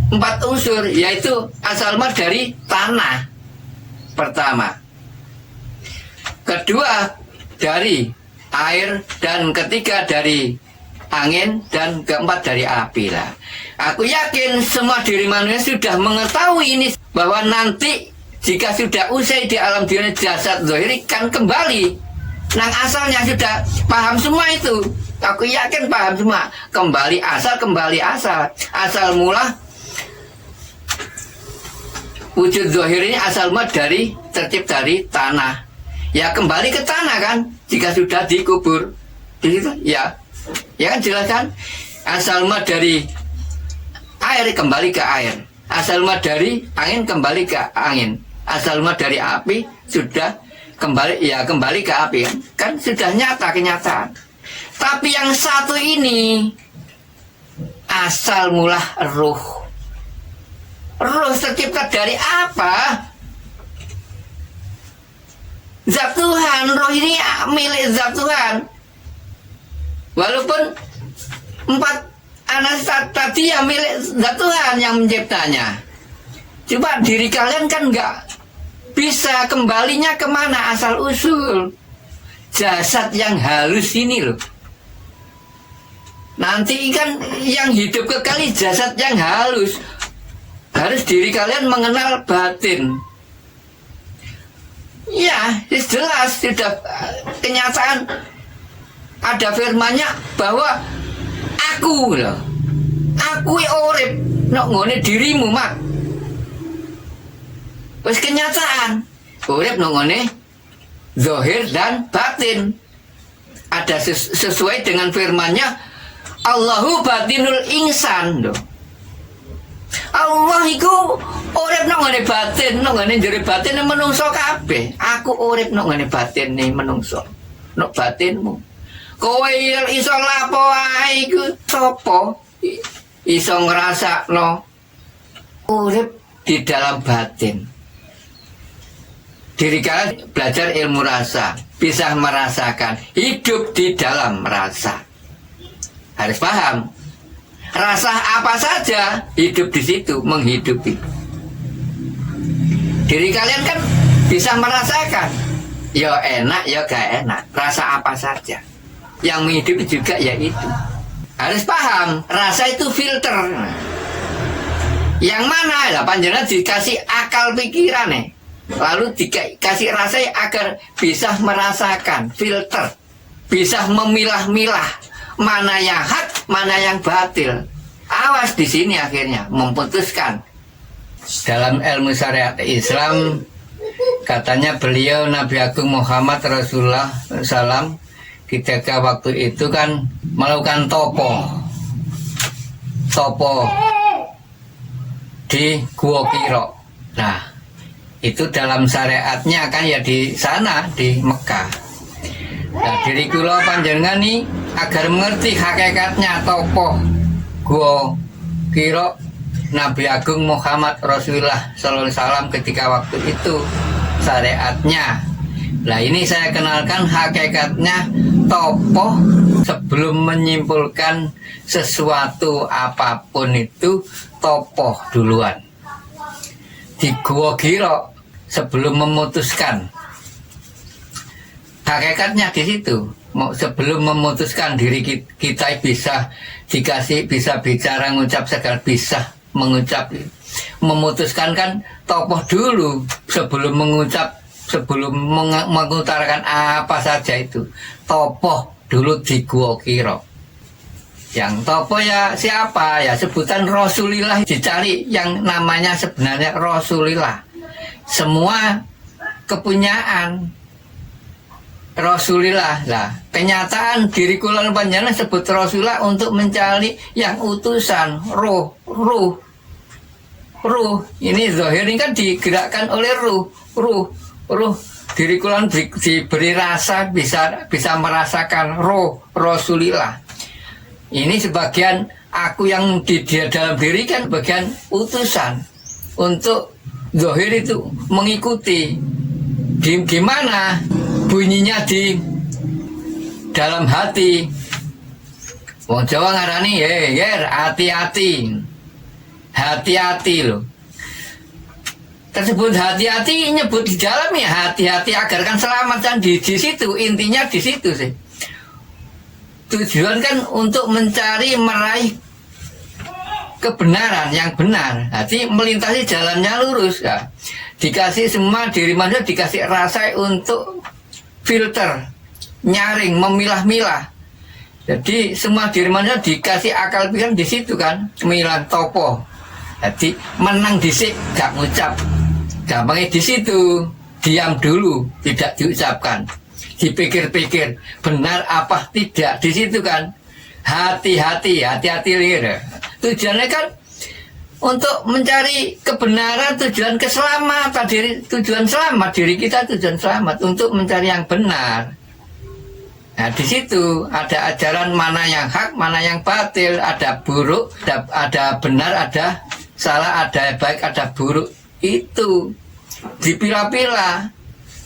4 unsur, yaitu asal mula dari tanah pertama, kedua dari air, dan ketiga dari angin, dan keempat dari api lah. Aku yakin semua diri manusia sudah mengetahui ini, bahwa nanti jika sudah usai di alam dunia jasad zahiri kan kembali nang asalnya, sudah paham semua itu. Aku yakin paham semua. Kembali asal asal mula wujud zahir ini asal mula dari tercipta dari tanah. Ya kembali ke tanah kan jika sudah dikubur di situ, ya kan jelas kan. Asal mula dari air kembali ke air, Asal mula dari angin kembali ke angin. Asal mula dari api sudah kembali ke api kan sudah nyata kenyataan. Tapi yang satu ini asal mula ruh. Ruh tercipta dari apa? Zat Tuhan. Roh ini milik zat Tuhan. Walaupun 4 anak tadi yang milik zat Tuhan yang menciptanya. Coba diri kalian kan nggak bisa kembalinya kemana asal usul. Jasad yang halus ini loh. Nanti kan yang hidup kekali jasad yang halus. Harus diri kalian mengenal batin. Ya, jelas sudah kenyataan. Ada firmannya bahwa aku loh. Aku urip nok ngone dirimu mak. Wis kenyataan. Urip nok ngone zahir dan batin. Ada sesuai dengan firmannya Allahu batinul insan loh. Allah iku urip nang ngene batin, nang ngene jero batin menungso kabeh. Aku urip nang ngene batin nih menungso. Nok batinmu. Kowe iso lapo wae iku sapa? Iso ngrasakno urip di dalam batin. Diri kalian belajar ilmu rasa, bisa merasakan hidup di dalam rasa. Harus paham. Rasa apa saja hidup di situ, menghidupi. Diri kalian kan bisa merasakan, ya enak, ya gak enak. Rasa apa saja, yang menghidupi juga ya itu. Harus paham, rasa itu filter. Yang mana? Lah panjenengan dikasih akal pikiran nih, lalu dikasih rasa agar bisa merasakan, filter, bisa memilah-milah. Mana yang hak, mana yang batil. Awas di sini akhirnya memutuskan. Dalam ilmu syariat Islam katanya beliau Nabi Agung Muhammad Rasulullah SAW ketika waktu itu kan melakukan topo di Gua Kiro. Nah itu dalam syariatnya kan ya di sana di Mekah. Nah, diri kula panjenengan nih agar mengerti hakikatnya topo Gua Kiro Nabi Agung Muhammad Rasulullah Sallallahu Alaihi Wasallam ketika waktu itu syariatnya. Nah ini saya kenalkan hakikatnya topo sebelum menyimpulkan sesuatu apapun itu topo duluan. Di Gua Kiro sebelum memutuskan. Hakikatnya di situ. Sebelum memutuskan diri kita bisa dikasih, bisa bicara, mengucap segala bisa mengucap. Memutuskan kan tokoh dulu sebelum mengucap, sebelum mengutarakan apa saja itu. Tokoh dulu di Gua Kiro. Yang tokoh ya siapa? Ya sebutan Rasulillah, dicari yang namanya sebenarnya Rasulillah. Semua kepunyaan Rasulillah lah. Kenyataan diri kula panjenengan sebut Rasulillah untuk mencari yang utusan, ruh. Ini zahir ini kan digerakkan oleh ruh. Diri kula diberi rasa, bisa merasakan ruh Rasulillah. Ini sebagian aku yang di dalam diri kan bagian utusan untuk zahir itu mengikuti. Gimana bunyinya di dalam hati? Wong Jawa ngarani hati-hati loh. Tersebut hati-hati nyebut di dalam ya hati-hati agar kan selamat kan di situ, intinya di situ sih. Tujuan kan untuk mencari meraih kebenaran yang benar. Hati melintasi jalannya lurus ya. Dikasih semua diri manusia dikasih rasa untuk filter, nyaring, memilah-milah. Jadi semua diri manusia dikasih akal pikiran di situ kan, milah topo. Jadi menang disik gak ngucap. Gampangnya di situ, diam dulu, tidak diucapkan. Dipikir-pikir benar apa tidak di situ kan. Hati-hati lihat. Tujuannya kan untuk mencari kebenaran, tujuan keselamatan tujuan selamat diri kita, tujuan selamat untuk mencari yang benar. Nah, di situ ada ajaran mana yang hak, mana yang batil, ada buruk, ada benar, ada salah, ada baik, ada buruk. Itu dipilah-pilah.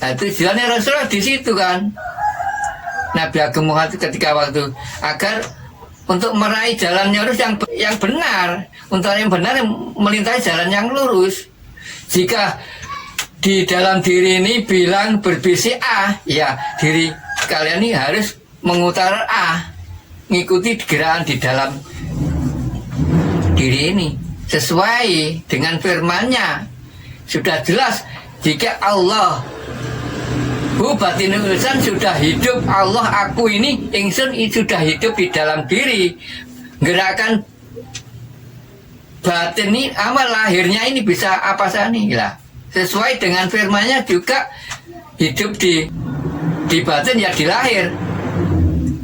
Nah, tujuannya Rasulullah di situ kan. Nabi Agung Muhammad ketika waktu agar untuk meraih jalan lurus yang benar, untuk yang benar melintasi jalan yang lurus. Jika di dalam diri ini bilang berbisik A, ya diri kalian ini harus mengutara A, mengikuti gerakan di dalam diri ini sesuai dengan firman-Nya. Sudah jelas jika Allah batinul insan sudah hidup, Allah aku ini ingsun sudah hidup di dalam diri. Gerakan batin ini amal lahirnya ini bisa apa saja lah. Sesuai dengan firman-Nya juga hidup di batin ya di lahir.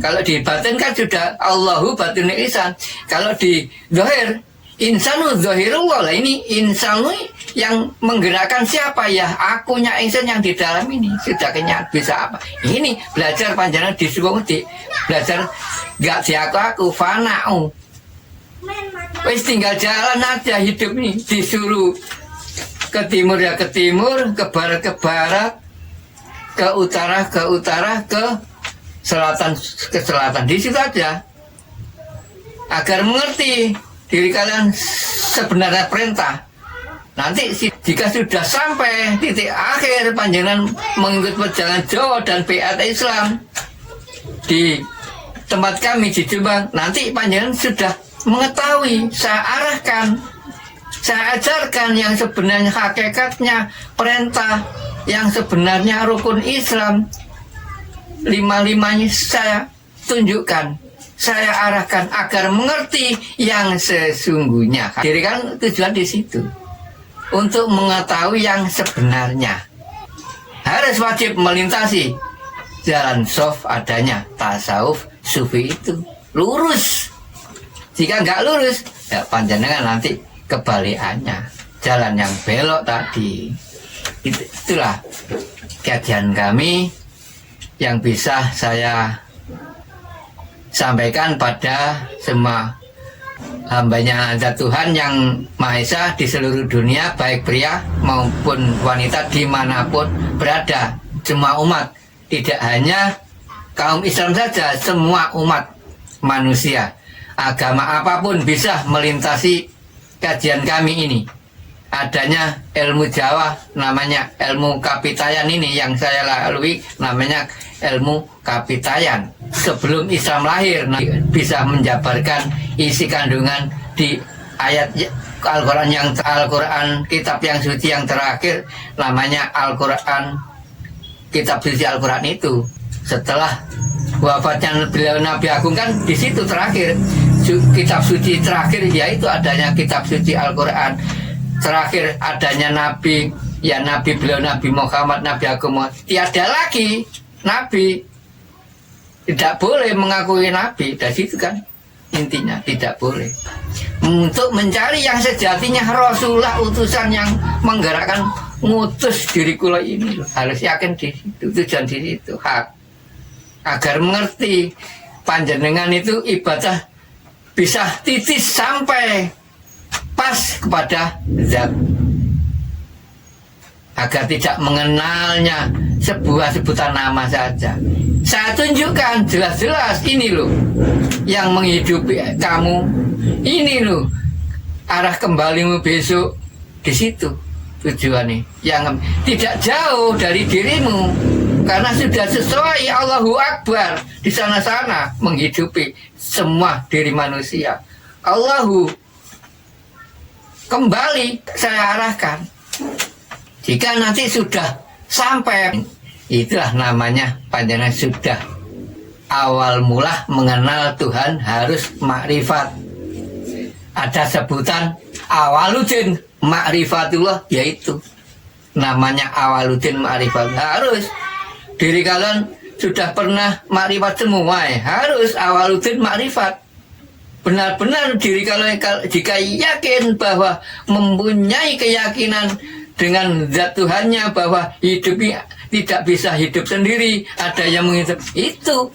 Kalau di batin kan sudah Allahu batinul insan. Kalau di zahir insanu zahirullah, lah ini insanu yang menggerakkan siapa ya? Akunya insan yang di dalam ini sudah kenyat bisa apa? Ini belajar panjangan disuruh belajar gak si aku fana'u. Wis tinggal jalan aja hidup ini, disuruh ke timur ya ke timur, ke barat ke barat, ke utara, ke selatan di situ aja. Agar mengerti diri kalian sebenarnya perintah. Nanti jika sudah sampai titik akhir panjenengan mengikut perjalanan Jawa dan PAT Islam di tempat kami di Jombang, nanti panjenengan sudah mengetahui, saya arahkan, saya ajarkan yang sebenarnya hakikatnya perintah, yang sebenarnya rukun Islam, lima-limanya saya tunjukkan, saya arahkan agar mengerti yang sesungguhnya. Jadi kan tujuan di situ untuk mengetahui yang sebenarnya. Harus wajib melintasi jalan sof adanya tasawuf sufi itu lurus. Jika nggak lurus, ya panjenengan nanti kebalikannya, jalan yang belok tadi. Itulah kajian kami yang bisa saya sampaikan pada semua hambanya Tuhan yang Maha Esa di seluruh dunia, baik pria maupun wanita dimanapun berada, semua umat, tidak hanya kaum Islam saja, semua umat manusia, agama apapun bisa melintasi kajian kami ini. Adanya ilmu Jawa, namanya ilmu kapitayan ini yang saya lalui, namanya ilmu kapitayan. Sebelum Islam lahir bisa menjabarkan isi kandungan di ayat Al-Quran kitab yang suci yang terakhir, namanya Al-Quran, kitab suci Al-Quran itu. Setelah wafatnya beliau Nabi Agung kan di situ terakhir kitab suci terakhir, yaitu adanya kitab suci Al-Quran. Terakhir adanya Nabi, ya Nabi beliau Nabi Muhammad, Nabi Agung Muhammad. Tiada lagi Nabi, tidak boleh mengakui Nabi. Dari situ kan intinya tidak boleh. Untuk mencari yang sejatinya Rasulullah, utusan yang menggerakkan ngutus diri kula ini, harus yakin di situ, tujuan di situ, hak. Agar mengerti panjenengan itu ibadah bisa titis sampai pas kepada zat, agar tidak mengenalnya sebuah sebutan nama saja. Saya tunjukkan jelas-jelas, ini loh yang menghidupi kamu, ini loh arah kembalimu besok, di situ tujuannya, yang tidak jauh dari dirimu, karena sudah sesuai Allahu Akbar di sana-sana menghidupi semua diri manusia. Allahu kembali saya arahkan. Jika nanti sudah sampai, itulah namanya panjenengan sudah awal mula mengenal Tuhan, harus makrifat. Ada sebutan awaludin makrifatullah, yaitu namanya awaludin makrifat. Harus diri kalian sudah pernah makrifat semua, harus awaludin makrifat. benar-benar diri jika yakin bahwa mempunyai keyakinan dengan zat Tuhannya bahwa hidup tidak bisa hidup sendiri, ada yang menghidup, itu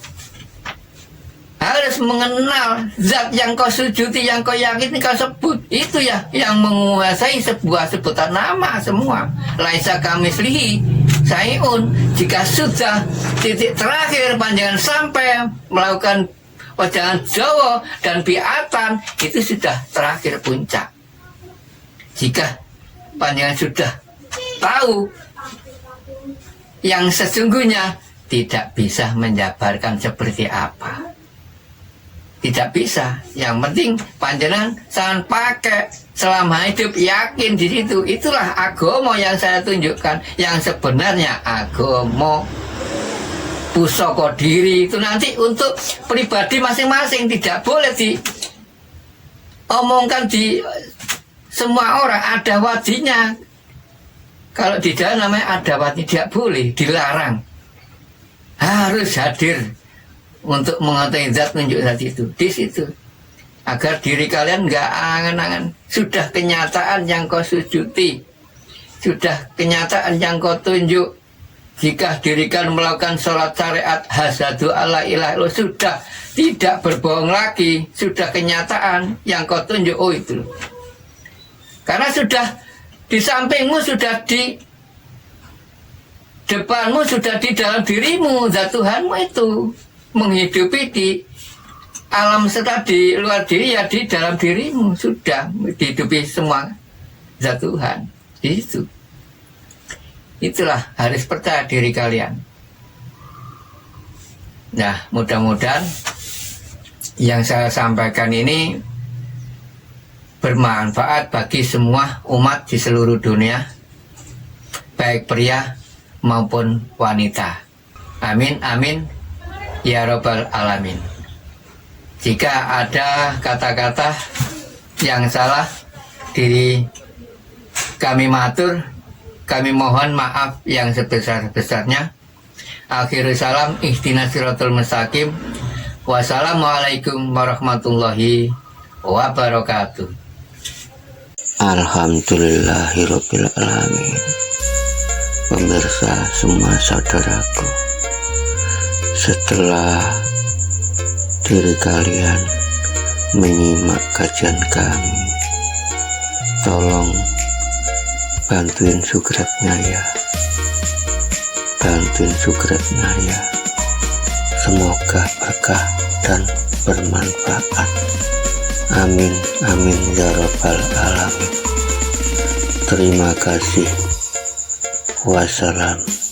harus mengenal zat yang kau sujudi, yang kau yakini, kau sebut. Itu ya yang menguasai sebuah sebutan nama semua. Laisa kamislihi syai'un. Jika sudah titik terakhir panjangan sampai melakukan wajangan Jawa dan biatan, itu sudah terakhir puncak. Jika panjangan sudah tahu yang sesungguhnya, tidak bisa menjabarkan seperti apa. Tidak bisa. Yang penting panjenengan jangan pakai selama hidup, yakin di situ. Itulah agama yang saya tunjukkan. Yang sebenarnya agama pusaka diri itu nanti untuk pribadi masing-masing, tidak boleh diomongkan di semua orang. Ada wadinya. Kalau di dalam namanya ada wadi, tidak boleh, dilarang. Harus hadir untuk mengetahui zat, tunjuk zat itu di situ, agar diri kalian nggak angan-angan. Sudah kenyataan yang kau sujudi, sudah kenyataan yang kau tunjuk. Jika diri kalian melakukan sholat syariat hasadu ala ilah, sudah tidak berbohong lagi, sudah kenyataan yang kau tunjuk. Oh itu, karena sudah di sampingmu, sudah di depanmu, sudah di dalam dirimu, zat Tuhanmu itu menghidupi di alam serta di luar diri, ya di dalam dirimu sudah dihidupi semua zat Tuhan di situ. Itulah harus percaya diri kalian. Nah, mudah-mudahan yang saya sampaikan ini bermanfaat bagi semua umat di seluruh dunia, baik pria maupun wanita. Amin, amin. Ya Rabbal Alamin. Jika ada kata-kata yang salah, diri kami matur, kami mohon maaf yang sebesar-besarnya. Akhirul salam, ihdinas siratal mustaqim. Wassalamualaikum warahmatullahi wabarakatuh. Alhamdulillahirabbil alamin. Pemirsa semua saudaraku, setelah diri kalian menyimak kajian kami, tolong bantuin subscribe-nya ya, ya. Semoga berkah dan bermanfaat. Amin, amin ya Rabbal Alamin. Terima kasih. Wassalam.